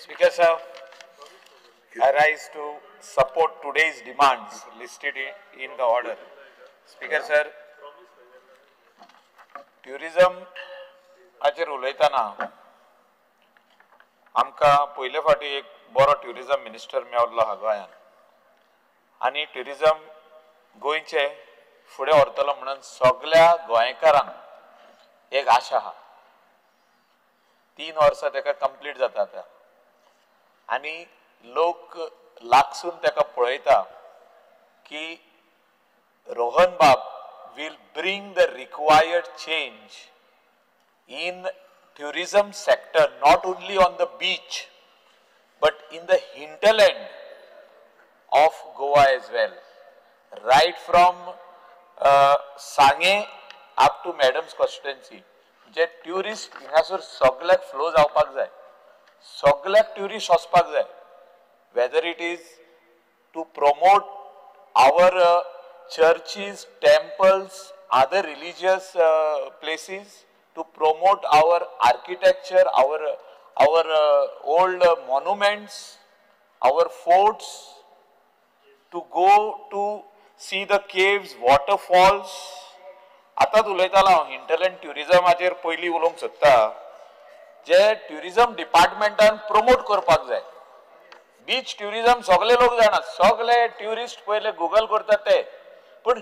Speaker sir, I rise to support today's demands listed in the order. Speaker sir, tourism हाचेर उलयतना आमकां पयले फावटी एक बरो ट्युरिजम मिनिस्टर मेळ्ळो हा गोंयांत आनी ट्युरिजम गोंयचे फुडें व्हरतलो म्हणून सगळ्या गोंयकारांक एक आशा आहा. 3 वर्सां तेका कंप्लीट जाता आतां आनी लोक लागसून तेका पळयता की रोहन बाब will bring the required change in tourism sector, not only on the beach but in the hinterland of Goa as well, right from Sange up to Madam's constituency. जे टुरिस्ट हिंगासर सगळ्याक फ्लो जावपाक जाय, सगळ्याक ट्युरिस्ट वचपाक जाय, whether it is to promote our churches, temples, other religious places, to promote our architecture, our old monuments, our forts, to go to see the caves, waterfalls. आता उलयतालो हांव हिंटरलँड ट्युरिजमाचेर पयलीं उलोवंक सोदता. जे ट्युरिजम डिपार्टमेंटान प्रमोट करपाक जाय. बीच ट्युरिजम सगळे लोक जाणात, सगळे ट्युरिस्ट पयले गुगल करतात ते, पण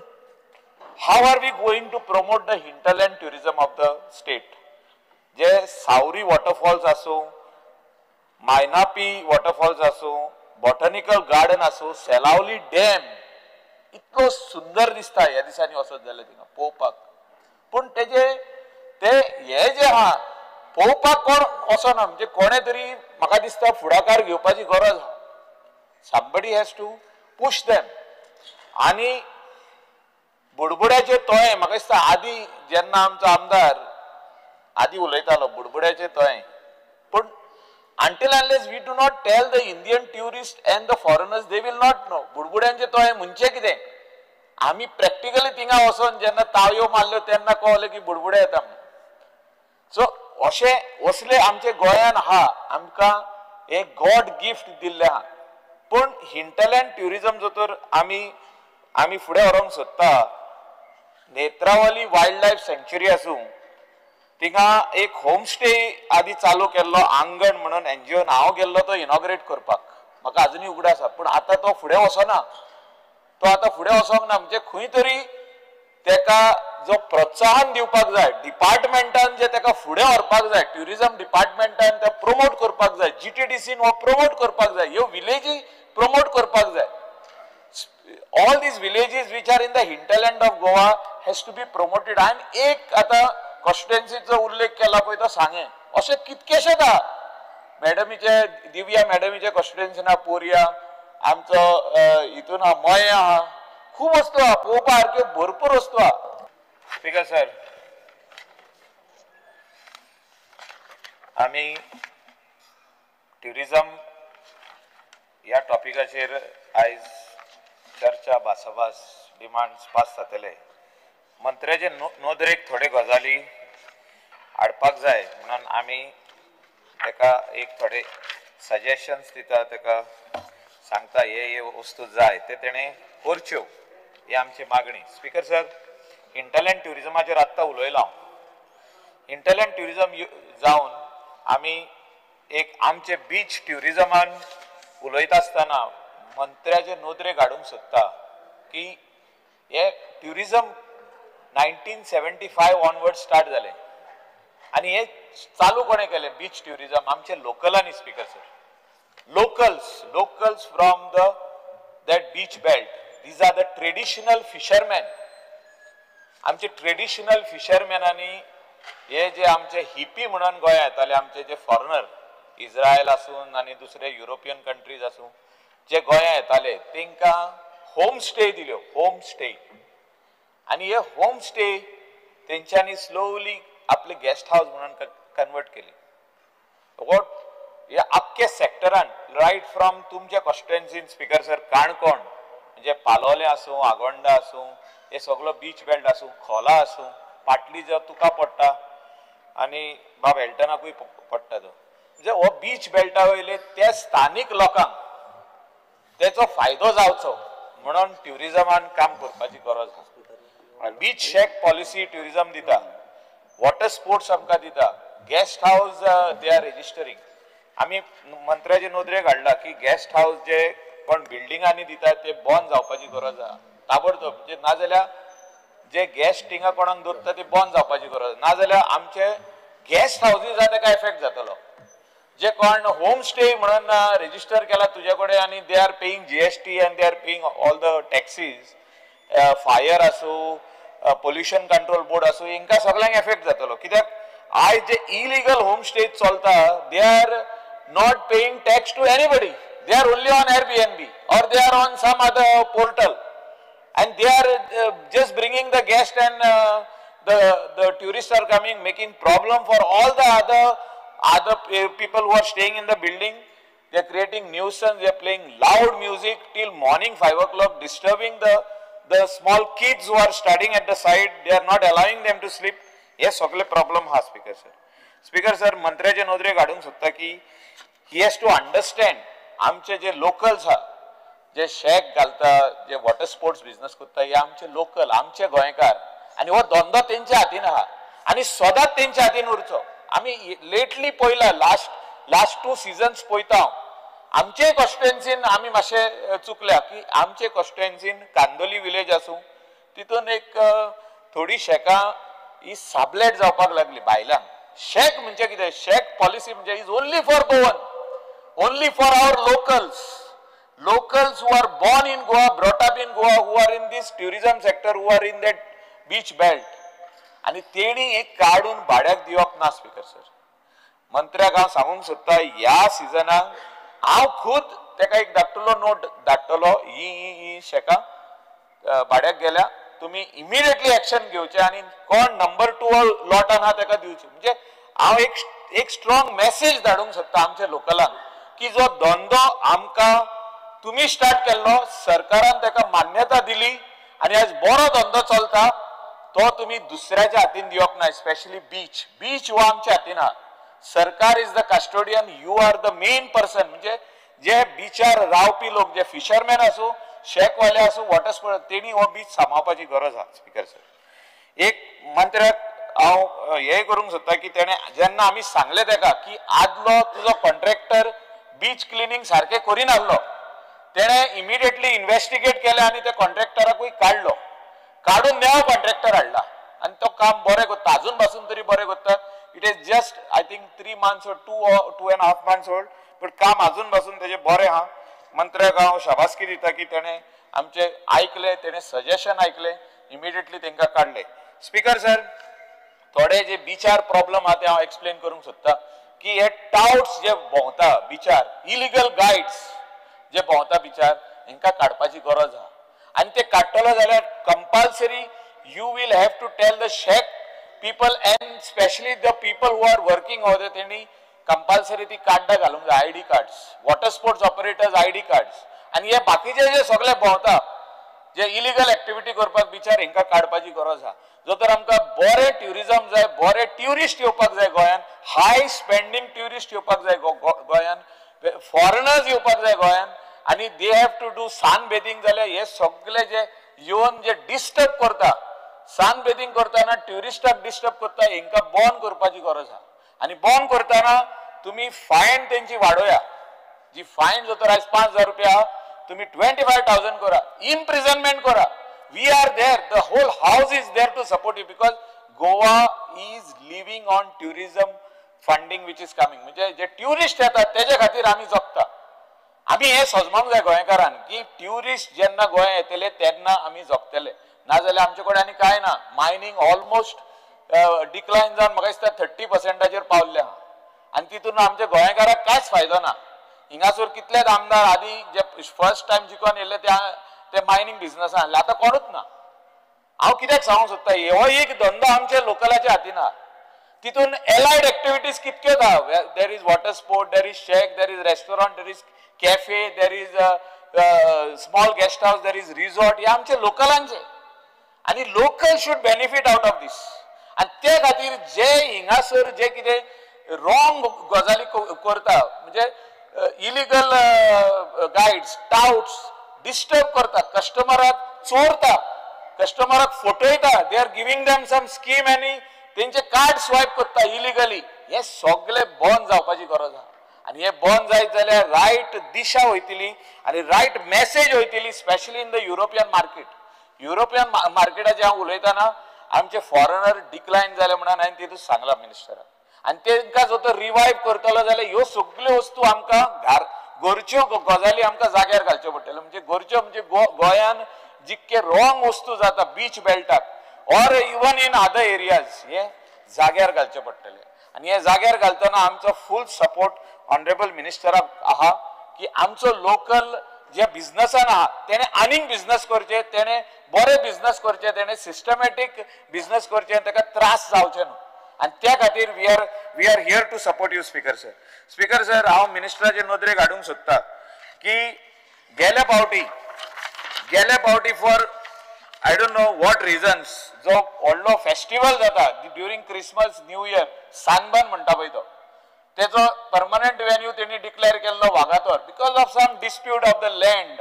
how are we going to promote the hinterland tourism of the state. जे सावरी वॉटरफॉल्स आसूं, मायनापी वॉटरफॉल्स आसूं, बॉटनिकल गार्डन आसूं, सेलावली डॅम इतलो सुंदर दिसता ह्या दिसांनी वचत जाल्यार थिंगा पळोवपाक. पण तेजे ते हे जे आहा पळोवपाक कोण वचना, म्हणजे कोणे तरी म्हाका दिसता फुडाकार घेवपाची गरज आहा. somebody has to push them. आनी बुडबुड्याचे तळे म्हाका दिसता आदी जेन्ना आमचो आमदार आदी उलयतालो बुडबुड्याचे तळे, पण until unless we do not tell the Indian tourists and the foreigners, they will not know. बुडबुड्यांचे तळे म्हणजे कितें, आमी प्रॅक्टिकली थिंगा वचोन जेन्ना ताळयो मारल्यो तेन्ना कळलें की बुडबुडे येता म्हणून. सो अशें असले आमचे गोंयान आहा, आमकां एक गॉड गिफ्ट दिल्लें आहा. पण हिंटरलँड ट्युरिजम जो तर आमी फुडें व्हरोंक सोदता, नेत्रावली वायल्ड लायफ सँक्च्युरी आसूं, थिंगा एक होम स्टे आदी चालू केल्लो आंगण म्हणून एनजीओन हांव गेल्लो तो इनॉग्रेट करपाक, म्हाका अजुनूय उगड आसा. पूण आतां तो फुडें वचना, तो आतां फुडें वचोंक ना. म्हणजे खंय तरी तेका जो प्रोत्साहन दिवपाक जाय, डिपार्टमेंटान जे तेका फुडें व्हरपाक जाय, ट्युरिजम डिपार्टमेंटान ते प्रमोट करपाक जाय, जीटीडीसीन हो प्रमोट करपाक जाय, ह्यो विलेजी प्रमोट करपाक जाय. All these villages which are in the hinterland of Goa has to be promoted. आनी एक आतां कॉन्स्टिट्युएन्सीचो उल्लेख केला पळय तो सांगे, अशे कितकेशेच आहा. मॅडमीचे दिव्या मॅडमीचे कॉन्स्टिट्युएन्सीन आहा, पोरया आमचो हितून आहा, मये आहा, खूब वस्तू आहा पळोवपा सारक्यो, भरपूर वस्तू आहा. स्पीकर सर, आमी ट्युरिजम ह्या टॉपिकाचेर आयज चर्चा भासाभास डिमांड्स पास जातले. मंत्र्याचे नोदरेक थोडे गजाली हाडपाक जाय म्हणून आमी तेका एक थोडे सजेशन्स दिता, तेका सांगता हे वस्तू जाय ते तेणें करच्यो, ही आमची मागणी. स्पीकर सर, हिंटरलँड ट्युरिजमाचेर आत्तां उलयलो हांव. हिंटरलँड ट्युरिजम जावन आमी एक आमचे बीच ट्युरिजमान उलयता आसतना मंत्र्याचे नोदरेक हाडूंक सोदता की हे ट्युरिजम 1975 ऑनवर्ड स्टार्ट जालें आनी हे चालू कोणे केलें, बीच ट्युरिजम आमचे लोकलांनी. Speaker sir, locals from that beach belt, these are the traditional fishermen. आमचे ट्रेडिशनल फिशरमॅनांनी हे जे आमचे हिपी म्हणून गोंया येताले, आमचे जे फॉरेनर इस्रायल आसून आनी दुसरे युरोपियन कंट्रीज आसूं जे गोंया येताले, तांकां होम स्टे दिल्यो, होम स्टे. आनी हे होम स्टे तेंच्यांनी स्लोली आपले गेस्ट हाऊस म्हणून कन्वर्ट केली. या आख्खे सेक्टरान, रायट फ्रॉम तुमच्या कॉन्स्टिट्युएन्सीन स्पीकर सर, काणकोण म्हणजे पालोलें आसूं, आगोंडा आसूं, हे सगळो बीच बेल्ट आसूं, खोला आसूं, पाटली जो तुका पडटा आनी बाब हेल्टनाकूय पडटा तो, म्हणजे हो बीच बेल्टा वयले त्या स्थानिक लोकांक त्याचो फायदो जावचो म्हणून ट्युरिजमान काम करपाची गरज आसा. बीच शेक पॉलिसी ट्युरिजम दिता, वॉटर स्पोर्ट्स आमकां दिता, guest house they are registering. आमी मंत्र्याचे नोदरेक हाडला की गेस्ट हाऊस जे कोण बिल्डिंगांनी दितात ते बंद जावपाची गरज आसा ताबडतोब. म्हणजे नाजाल्यार जे गेस्ट थिंगा कोणाक दवरता ते बंद जावपाची गरज, नाजाल्यार आमचे गेस्ट हाऊसीस आसा ताका इफेक्ट जातलो. जे कोण होम स्टे म्हणून रेजिस्टर केला तुझे कडेन आनी they are paying GST and they are paying all the taxes, fire आसूं, पोल्युशन कंट्रोल बोर्ड आसूं, हांकां सगळ्यांक इफेक्ट जातलो. कित्याक आयज जे इलिगल होम स्टे चलता they are not paying tax to anybody, they are only on Airbnb or they are on some other portal and they are just bringing the guest and the tourists are coming, making problem for all the other people who are staying in the building. They are creating nuisance, they are playing loud music till morning 5 o'clock, disturbing the small kids who are studying at the side. They are not allowing them to sleep. Yes, सगळे problem हा speaker sir मंत्र्याचे नोदरेक हाडूंक सोदता की he has to understand आमचे जे locals हा जे शेक घालता, जे वॉटर स्पोर्ट्स बिझनेस करता, हे आमचे लोकल, आमचे गोंयकार, आणि हो धंदो तेंच्या हातीन आहा आणि सदांच तेंच्या हातीन उरचो. आमी लेटली पळयला लास्ट 2 सिजन्स पळयता आमचे कॉन्स्टिट्युएन्सीन आमी मातशे चुकल्या की आमचे कॉन्स्टिट्युएन्सीन कांदोली विलेज आसूं तितून एक थोडी शेकां ही साबलेट जावपाक लागली बायलांक. शेक म्हणजे कितें, शेक पॉलिसी म्हणजे is only for Goan, only for our locals who are born in Goa, brought up in Goa, who are in this tourism sector, who are in that beach belt. आणि तेणी एक काढून भाड्याक दिवप ना स्पीकर सर. मंत्र्याक हांव सांगूंक सोदता ह्या सिजनाक हांव खुद तेका एक धाडटलो नोट धाडटलो, ही शेकां भाड्याक गेल्या तुम्ही इमिडिएटली एक्शन घेवचे आणि कोण नंबर 2 लॉटान आहा तेका दिवचे. म्हणजे हांव एक स्ट्रॉंग मेसेज धाडूंक सोदता आमच्या लोकलांक की जो धंदो आमकां तुम्ही स्टार्ट केल्लो, सरकारान तेका मान्यता दिली आणि आज बरो धंदो चलता, तो तुम्ही दुसऱ्याच्या हातीन दिवप ना. स्पेशली बीच हो आमच्या हातीन आहा. Sarkar is the custodian, you are the main person. म्हणजे जे बीचार रावपी लोक, जे फिशरमॅन आसूं, शेकवाले आसूं, वॉटर स्पोर्ट्स, तेणी हो बीच सांबाळपाची गरज आहा स्पीकर सर. एक मंत्र्याक हांव हे करूंक सोदता की तेणे जेन्ना आमी सांगले तेका की आदलो तुजो कॉन्ट्रॅक्टर बीच क्लिनिंग सारखे करिनासलो, तेणे इमिडिएटली इन्व्हेस्टिगेट केले आणि त्या कॉन्ट्रॅक्टराकूय काढून नवो कॉन्ट्रॅक्टर हाडला आणि तो काम बरें करता, अजून पासून तरी बरें करता. It is just I think 3 months or 2.5 months old, पण काम अजून पासून तेजे बरें आहा. मंत्र्याक हांव शाबासकी दिता की तेणे आमचे ऐकले, तेणे सजेशन ऐकले, इमिडिएटली तेंकां काडले. स्पीकर सर थोडे जे बीचार प्रॉब्लेम आहा ते हांव एक्सप्लेन करूंक सोदता की हे टाउट्स जे भोंवता बीचार, इलिगल गायड्स जे भोंवता बीचार, हांकां काडपाची गरज आहा. आणि ते काडटलो जाल्यार compulsory you will have to tell the shack people and specially the people who are working over there, तेणी कंपल्सरी ती कार्डां घालूंक जाय, ID cards, water sports operators ID cards. आणि हे बाकीचे जे सगळे भोंवता जे इलिगल एक्टिविटी करपाक बीचार, हांकां काडपाची गरज आहा. जो तर आमकां बरे ट्युरिजम जाय, बरे ट्युरिस्ट येवपाक जाय गोंयान, हाय स्पेंडिंग ट्युरिस्ट येवपाक जाय गोंयान, फॉरेनर्स येवपाक जाय गोंयान, आणि they have to do sunbathing. जाल्यार हे सगळे जे येवन जे डिस्टर्ब करता, सन बेदिंग करतना ट्युरिस्टाक डिस्टर्ब करता, हांकां बंद करपाची गरज आहा. आणि बंद करतना तुम्ही फायन तेंची वाडोया. जी फायन जो तर आज 5,000 रुपया आहा, तुम्ही 25,000 करा, इम्प्रिझनमेंट करा. We are there, the whole house is there to support you because Goa is living on tourism funding which is coming. म्हणजे जे ट्युरिस्ट येतात तेजे खातीर आमी जगता. आमी हे समजूंक जाय गोंयकारांक की ट्युरिस्ट जेन्ना गोंया येतले तेन्ना आमी जगतले, नाजाल्यार आमचे कडेन आनी काय ना. मायनिंग ऑलमोस्ट डिक्लायन जावन म्हाका दिसता 30% पावल्ले आहा आणि तितून आमच्या गोंयकाराक कांयच फायदो ना. हिंगासर कितलेच आमदार आदी जे फर्स्ट टाइम जिखून येयले ते मायनिंग बिझनेसान आता कोणूच ना. हांव कित्याक सांगूंक सोदता, हो एक धंदो आमच्या लोकलाच्या हातीन आहा. तितून एलायड एक्टिविटीज कितक्योच आहा. There is water sport, there is shake, there is restaurant, there is cafe, there is small guest house, there is resort. हे आमचे लोकलांचे आणि local should benefit out of this. आणि त्या खातीर जे हिंगासर जे कितें रॉंग गजाली करता म्हणजे इलिगल गाइड्स टाउट्स डिस्टर्ब करता कस्टमराक चोरता कस्टमराक फटयता they are giving them some scheme आनी तेंचे कार्ड स्वायप करता इलिगली हे सगळे बंद जावपाची गरज आहा आणि हे बंद जायत जाल्यार रायट दिशा वयतली आणि रायट मेसेज वयतली specially in the European market European मार्केटाचे हांव उलयतना आमचे फॉरेनर डिक्लायन जाले म्हणून हांवें तितून सांगला मिनिस्टराक आणि तांकां जो तो रिवायव करतलो जाल्यार ह्यो सगळ्यो वस्तू आमकां गरज्यो गजाली आमकां जाग्यार घालच्यो पडटल्यो म्हणजे गरज्यो म्हणजे गोंयान जितके रॉंग वस्तू जाता बीच बेल्टाक or even in other areas हे जाग्यार घालचे पडटले आणि हे जाग्यार घालतना आमचो फुल सपोर्ट ऑनरेबल मिनिस्टराक आहा की आमचो लोकल जे बिझनसान आहा तेणे आनीक बिझनेस करचे तेणे बरे बिझनेस करचे तेणे सिस्टमॅटीक बिझनेस करचे ताका त्रास जावचे न्हू आणि त्या खातीर we are here to support you speaker sir हांव मिनिस्टराचे नदरेक हाडूंक सोदता की गेल्या पावटी for I don't know what reasons जो व्हडलो फेस्टिवल जाता during Christmas New Year Sunburn म्हणटा पळय तो तेजो परमनंट वेन्यू तेणी डिक्लेअर केल्लो Vagator because of some dispute of the land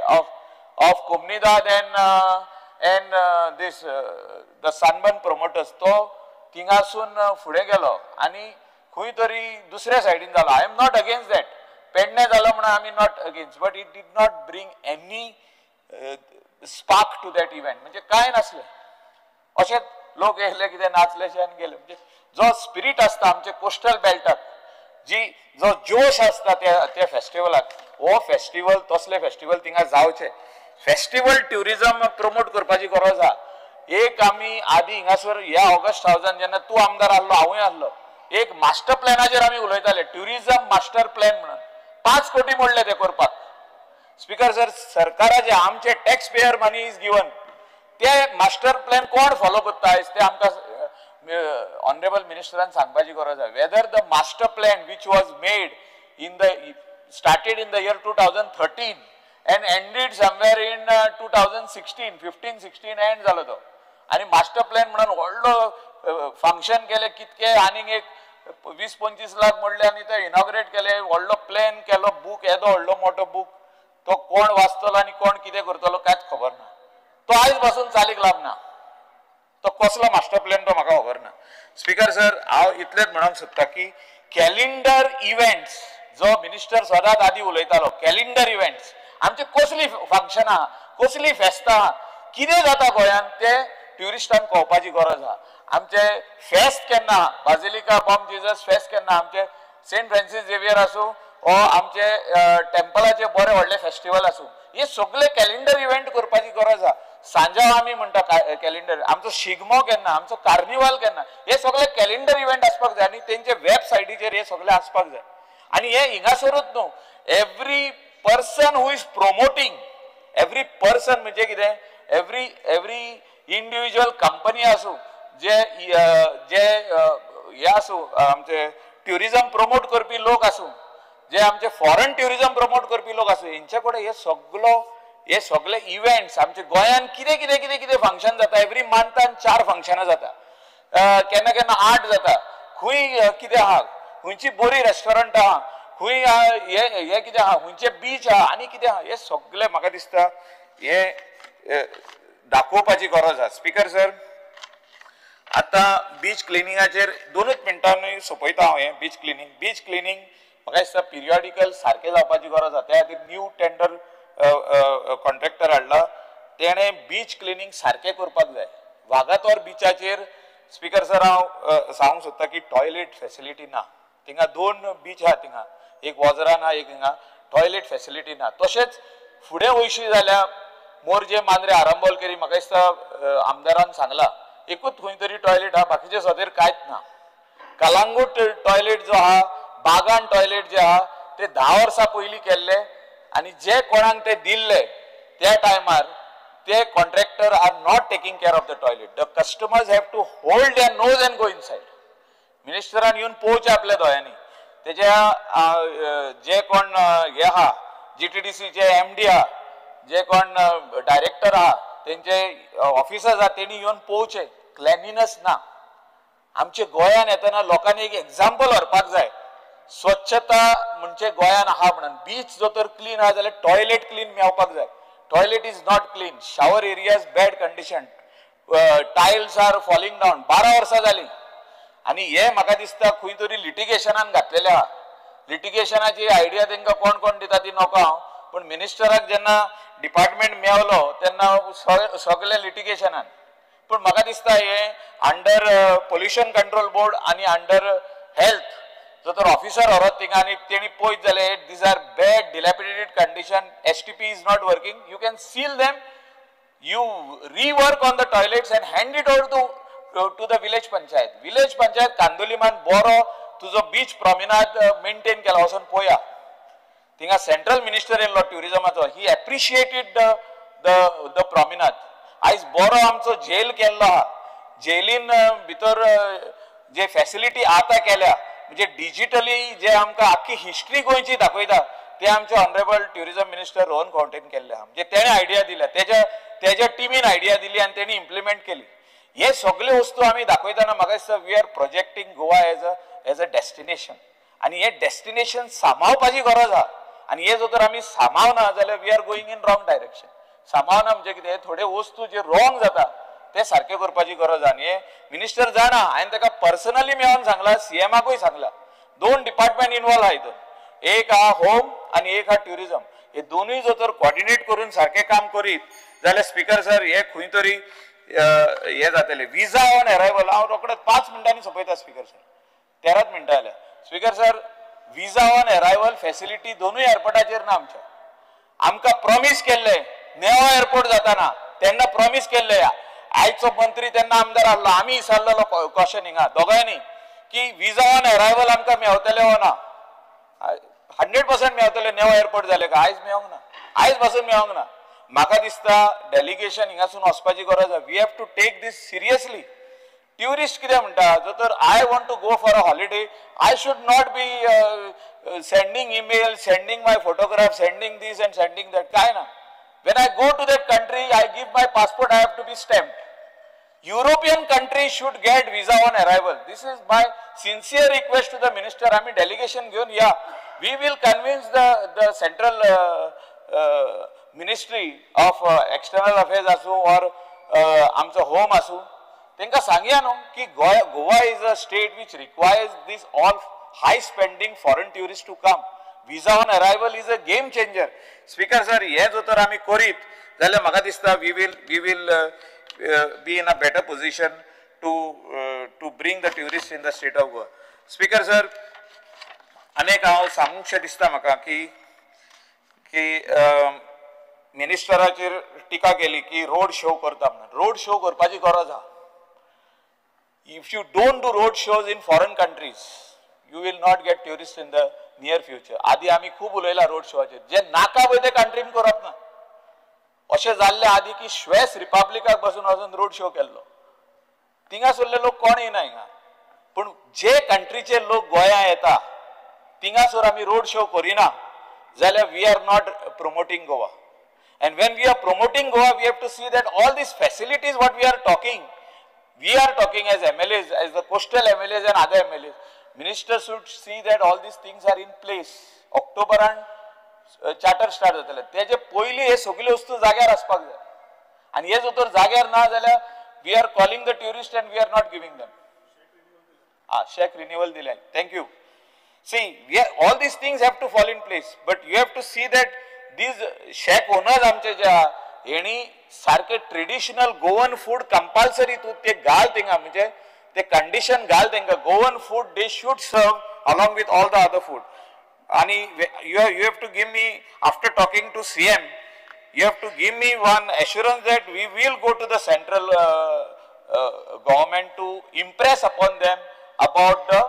of कोमनीदाद and this the Sunburn promoters तो थिंगासून फुडें गेलो आनी खंय तरी दुसऱ्या सायडीन जालो I am not against that Pedne जालो म्हणून आमी not against but it did not bring any spark to that event म्हणजे काय नासलें अशेंच लोक येयले कितें नाचलेशे आनी गेले म्हणजे जो स्पिरीट आसता आमचे कोस्टल बेल्टाक जो जोश आसता त्या फेस्टिवलाक हो फेस्टिवल तसले फेस्टिवल थिंगा जावचे फेस्टिवल ट्युरिजम प्रमोट करपाची गरज आहा एक आमी आदी हिंगासर ह्या ऑगस्ट हावसान जेन्ना तूं आमदार आसलो हांवूय आसलो एक मास्टर प्लॅनाचेर आमी उलयताले ट्युरिजम मास्टर प्लॅन म्हणून 5 कोटी मोडले ते करपाक स्पीकर सर सरकाराचे आमचे tax payer money is given ते मास्टर प्लॅन कोण फॉलो करता आयज ते आमकां ऑनरेबल मिनिस्टरान सांगपाची गरज आहा whether the master plan which was made started in the year 2013 and ended somewhere in 2016 end जालो तो आणि मास्टर प्लॅन म्हणून व्हडलो फंक्शन केले कितके आनीक एक 20-25 लाख मोडले आणि ते इनॉग्रेट केले व्हडलो प्लॅन केलो बूक येदो व्हडलो मोठो बूक तो कोण वाचतलो आणि कोण कितें करतलो कांयच खबर ना तो आयज पासून चालीक लागना तो कसलो मास्टर प्लॅन तो म्हाका खबर ना स्पीकर सर हांव इतलेंच म्हणूंक सोदता की कॅलेंडर इव्हेंट्स जो मिनिस्टर सदांच आदी उलयतालो कॅलेंडर इव्हेंट्स आमचे कसली फंक्शनां कसली फेस्तां कितें जाता गोंयांत ते ट्युरिस्टांक कळपाची गरज आहा आमचे फेस्त केन्ना बाजिलिका बॉम जिजस फेस्त केन्ना आमचे सेंट फ्रांसीस झेवियर आसूं ओ आमचे टेम्पलाचे बरे व्हडले फेस्टिवल आसूं हे सगळे कॅलेंडर इव्हेंट करपाची गरज आहा सांजाव आमी म्हणटा कॅलेंडर आमचो शिगमो केन्ना आमचो कार्निवाल केन्ना हे सगळे कॅलेंडर इव्हेंट आसपाक जाय आनी तेंचे वेबसायटीचेर हे सगळे आसपाक जाय आनी हे हिंगासरूच न्हू every person who is promoting every person म्हणजे कितें एवरी इंडिविज्युअल कंपनी आसूं जे हे आसूं आमचे ट्युरिजम प्रमोट करपी लोक आसूं जे आमचे फॉरेन ट्युरिजम प्रमोट करपी लोक आसूं हेंचे कडेन हे सगळे इव्हेंट्स आमचे गोंयान कितें फंक्शन जाता एवरी मंथान 4 फंक्शनां जाता केन्ना केन्ना 8 जाता खंय कितें आहा खंयची बरी रेस्टॉरंट आहा खंय हे कितें आहा खंयचे बीच आहा आनी कितें आहा हे सगळे म्हाका दिसता हे दाखोवपाची गरज आहा स्पीकर सर आतां बीच क्लिनिंगाचेर 2 मिनटांनी सोंपयता हांव हे बीच क्लिनिंग म्हाका दिसता पिरियॉडिकल सारकें जावपाची गरज आहा त्या खातीर न्यू टेंडर कॉन्ट्रॅक्टर हाडला तेणे बीच क्लिनिंग सारकें करपाक जाय वागातोर बिचाचेर स्पीकर सर हांव सांगूंक सोदता की टॉयलेट फेसिलिटी ना थिंगा 2 बीच आहा थिंगा एक वॉजरान आहा एक हिंगा टॉयलेट फेसिलिटी ना तशेंच फुडें वयशी जाल्यार मोरजे मांद्रे आरंबोल म्हाका दिसता आमदारान सांगला एकूच खंय तरी टॉयलेट आहा बाकीचे सदर कांयच ना कलांगूट टॉयलेट जो आहा बागान टॉयलेट जे आहा ते 10 वर्सां पयलीं केल्ले आणि जे कोणाक ते दिल्ले त्या टायमार ते contractor are not taking care of the toilet the customers have to hold their nose and go inside मिनिस्टरान येवन पळोवचें आपल्या दोळ्यांनी तेच्या जे कोण हे आहा GTDCचे MD आहा जे कोण डायरेक्टर आहा तेंचे ऑफिसर्स आहा तेणी येवन पळोवचें क्लेनलीनेस ना आमचे गोंयान येतना लोकांनी एक एक्झाम्पल व्हरपाक जाय स्वच्छता म्हणजे गोयान आहा म्हणून बीच जो तर क्लीन आहा जाल्यार टॉयलेट क्लीन मेवपाक जाय. Toilet is not clean, shower areas bad condition, tiles are falling down. 12 वर्सां जाली आनी हे म्हाका दिसता खंय तरी लिटिगेशनान घातलेले आहा. लिटिगेशनाची आयडिया तांकां कोण कोण दिता ती नको हांव, पण मिनिस्टराक जेन्ना डिपार्टमेंट मेवलो तेन्ना सगळे लिटिगेशनान. पण म्हाका दिसता हे अंडर पोल्युशन कंट्रोल बोर्ड आनी अंडर हेल्थ जो तर ऑफिसर व्हरत थिंगा आनी तेणी पळयत जाल्यार these are bad dilapidated condition. STP is not working. You can seal them, you rework on the toilets and hand it over to the village panchayat. Village panchayat कांदोलीमान बरो तुजो बीच प्रॉमिनाद मेंटेन केला वचून पळया. थिंगा सेंट्रल मिनिस्टर येयल्लो ट्युरिजमाचो, ही appreciated the प्रॉमिनाद. आयज बरो आमचो जेल केल्लो आहा. जेलीन भितर जे फॅसिलिटी आतां केल्या म्हणजे डिजिटली जे आमकां आख्खी हिस्ट्री गोंयची दाखयता ते आमचे ऑनरेबल ट्युरिजम मिनिस्टर रोहन खंवटेन केल्ले आहा. म्हणजे तेणे आयडिया दिल्या, तेज्या टिमीन आयडिया दिली आनी तेणी इम्प्लिमेंट केली. हे सगळे वस्तू आमी दाखयतना म्हाका दिसता we are projecting Goa as a destination. आनी हे डेस्टिनेशन सांबाळपाची गरज आहा. आनी हे जर तर आमी सांबाळना जाल्यार we are going in wrong direction. सांबाळना म्हणजे कितें, थोडे वस्तू जे रॉंग जाता ते सारखे करपाची गरज आहा. आनी हे मिनिस्टर जाणा, हांवें ताका पर्सनली मेळोन सांगला, CMाकूय सांगला. 2 डिपार्टमेंट इन्वॉल्व आहा हितून. एक आहा होम आनी एक आहा ट्युरिजम. हे दोनूय जर तर कोऑर्डिनेट करून सारखे काम करीत जाल्यार स्पीकर सर हे खंय तरी हे जातले. विजा ऑन अरायवल हांव रोखडेच 5 मिनटांनी सोंपयता स्पीकर सर, 13 मिनटां जाल्या. Speaker sir, visa on arrival facility दोनूय एअरपोर्टाचेर ना आमच्या. आमकां प्रॉमिस केल्ले नेवा एअरपोर्ट जाताना तेन्ना प्रॉमिस केल्ले. आयचो मंत्री तेन्ना आमदार आहलो, आमी विचारलेलो क्वेश्चन हिंगा दोगांयनी की विजा ऑन अरायवल आमकां मेवतले वा ना. 100% मेवतले नेवा एअरपोर्ट जाले का? आयज मेवंक ना, आयज पासून मेवंक ना. म्हाका दिसता डेलिगेशन हिंगासून वचपाची गरज आहा. We have to take this seriously. Tourist कितें म्हणटा, जर तर I want to go for a holiday, I should not be sending email, sending my photograph, sending this and sending that. काय ना. when I go to that country, I give my passport, I have to be stamped. European countries should get visa on arrival. This is my sincere request to the minister. I mean delegation given, yeah, we will convince the central ministry of external affairs asu or amcha home asu. Tenka सांगया न्हू की Goa is a state which requires this all high spending foreign tourists to come. Visa on arrival is a game changer. Speaker sir, हे जो तर आमी करीत जाल्यार म्हाका दिसता we will be in a better position to bring the tourists in the state of Goa. Speaker sir, अनेक हांव सांगूंकशें दिसता म्हाका की मिनिस्टराचेर टिका केली की रोड शो करता म्हणून. रोड शो करपाची गरज आहा. If you don't do road shows in foreign countries, you will not get tourists in the near future. आदी आमी खूब उलयला रोड शोवाचेर. जे नाका पळय ते कंट्रीन करप ना. अशें जाल्ले आदी की स्वेस रिपब्लिकाक बसून वचून रोड शो केल्लो. थिंगासरले लोक कोण येना हिंगा. पूण जे कंट्रीचे लोक गोंया येता थिंगासर आमी रोड शो करिना जाल्यार we are not promoting Goa. And when we are promoting Goa, we have to see that all these facilities what we are talking as MLAs, as the coastal MLAs and other MLAs, ministers should see that all these things are in place. October and charter start जातले. तेजे पयली हे सगळे वस्तू जाग्यार आसपाक जाय. आनी हे जर जाग्यार ना जाल्यार we are calling the tourists and we are not giving them. Check renewal दिले. Thank you. See, all these things have to fall in place, but you have to see that these shack owners आमचे जे हेणी सारखे traditional Goan food compulsory तू ते घाल थिंगा म्हणजे ते condition घाल तेंका. Goan food they should serve along with all the other food. आणि you have to give me, after talking to CM, you have to give me one assurance that we will go to the central government to impress upon them about the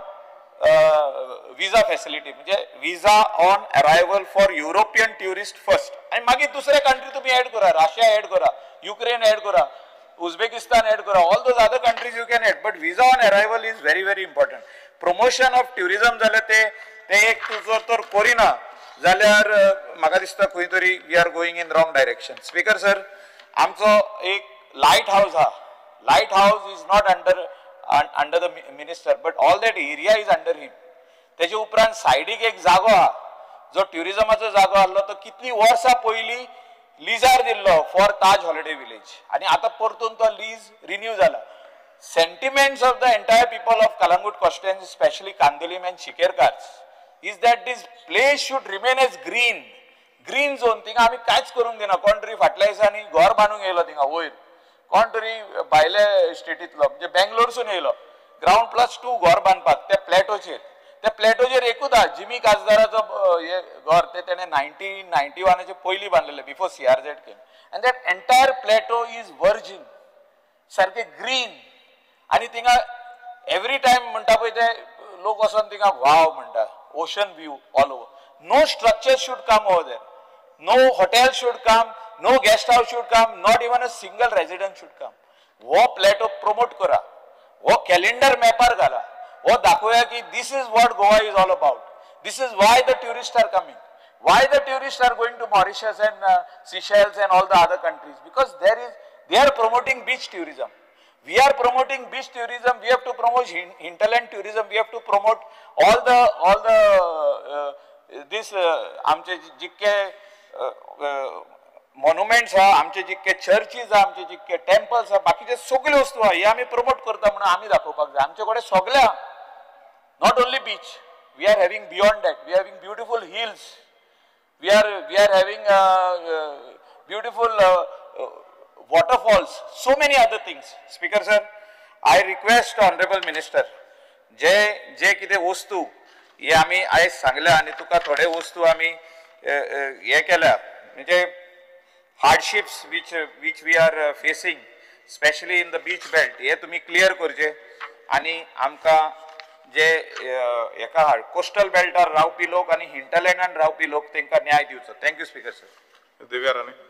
visa facility. म्हणजे visa on arrival for European tourist first. आणि मागीर दुसरे country तुम्ही add करा, Russia add करा, Ukraine add करा, Uzbekistan add करा, all those other countries you can add, but visa on arrival is very very important. Promotion of tourism जाल्यार ते एक जर तर करिना जाल्यार म्हाका दिसता खंय तरी we are going in wrong direction. Speaker sir, आमचो एक लायट हाऊस हा. Light house is not under the minister, but all that area is under him. तेजे उपरांत सायडीक एक जागो आहा जो ट्युरिजमाचो जागो आहलो तो कितली वर्सां पयलीं लिजार दिल्लो फॉर ताज हॉलिडे विलेज आनी आतां परतून तो लीज रिन्यू जाला. Sentiments of the entire people of Kalangut constituency, especially Kandilim and Shikerkars, is that this place should remain as green zone. थिंगा आमी कांयच करूंक दिना. कोण तरी फाटल्या दिसांनी घर बांदूंक येयलो थिंगा वयर, कोण तरी भायले स्टेटींतलो म्हणजे बेंगलोरसून येयलो ground+2 घर बांदपाक त्या प्लॅटोचेर. त्या प्लॅटोचेर एकूच आहा जिमी काजदाराचो हे घर, ते तेणे 1991 पयलीं बांदलेलें before CRZ came. And that entire plateau is virgin, सारके ग्रीन. आणि थिंगा एवरी टाइम म्हणटा पळय ते लोक वचोन थिंगा वाव म्हणटा, ocean view all over. No structure should come over there, no hotel should come, no guest house should come, not even a single resident should come. हो प्लॅटो प्रमोट करा, हो कॅलेंडर मॅपार घाला, हो दाखोवया की this is what Goa is all about. This is why the tourist are coming, why the tourist are going to Mauritius and Seychelles and all the other countries, because they are promoting beach tourism. We are promoting beach tourism. We have to promote hinterland tourism. We have to promote all the this आमचे जितके monuments आहा, आमचे जितके churches आहा, आमचे जितके temples आहा, बाकीचे सगळे वस्तू आहा, हे आमी promote करता म्हणून आमी दाखोवपाक जाय. आमचे कडेन सगळे आहा, not only beach. We are having beyond that. We are having beautiful hills. We are having beautiful waterfalls, so many other things. Speaker sir, I request honorable minister, जे कितें वस्तू हे आमी आयज सांगल्या आनी तुका थोडे वस्तू आमी हे केल्या म्हणजे hardships which we are facing, especially in the beach belt, हे तुमी क्लियर करचे आनी आमकां जे एका कोस्टल बेल्टार रावपी लोक आनी हिंटरलँडान रावपी लोक तांकां न्याय दिवचो. Thank you speaker sir. Divya Rane.